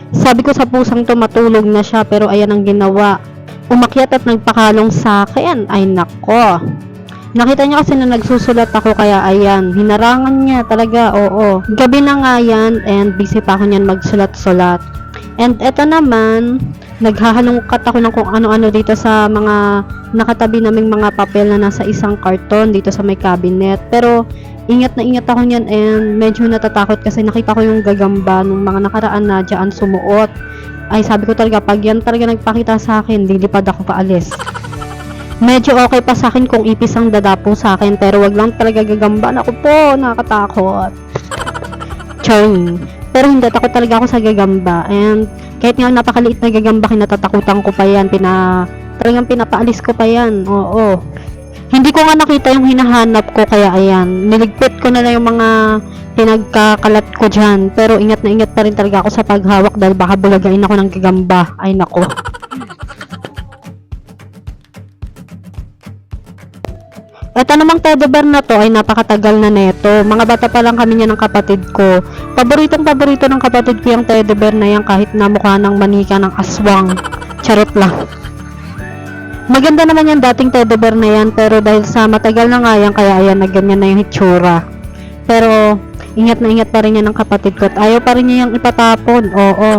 Sabi ko sa pusang to matulog na siya, pero ayan ang ginawa. Umakyat at nagpakalong sa akin. Ay nako. Nakita niya kasi na nagsusulat ako, kaya ayan, hinarangan niya talaga, oo. Gabi na nga yan and busy pa ako niyan magsulat-sulat. And eto naman, naghahalongkat ako ng kung ano-ano dito sa mga nakatabi naming mga papel na nasa isang karton dito sa may cabinet. Pero ingat na ingat ako niyan and medyo natatakot kasi nakita ko yung gagamba nung mga nakaraan na dyan sumuot. Ay sabi ko talaga, pag yan talaga nagpakita sa akin, lilipad ako paalis. Medyo okay pa sa akin kung ipis ang dadapo sa akin, pero wag lang talaga gagamba. Naku po, nakakatakot. Charm. Pero hindi, takot talaga ako sa gagamba. And kahit nga napakaliit na gagamba, kinatatakutan ko pa yan. Talagang pinapaalis ko pa yan. Oo. Hindi ko nga nakita yung hinahanap ko, kaya ayan. Niligpit ko na lang yung mga pinagkakalat ko dyan. Pero ingat na ingat pa rin talaga ako sa paghawak dahil baka bulagain ako ng gagamba. Ay nako. Ito namang teddy bear na to ay napakatagal na neto. Mga bata pa lang kami niya ng kapatid ko. Paboritong paborito ng kapatid ko yung teddy bear na yan, kahit na mukha ng manika ng aswang. Charot lang. Maganda naman yung dating teddy bear na yan, pero dahil sa matagal na nga yan, kaya ayan, nagganyan na yung hitsura. Pero ingat na ingat pa rin yan ng kapatid ko at ayaw pa rin niya yung itatapon. Oo.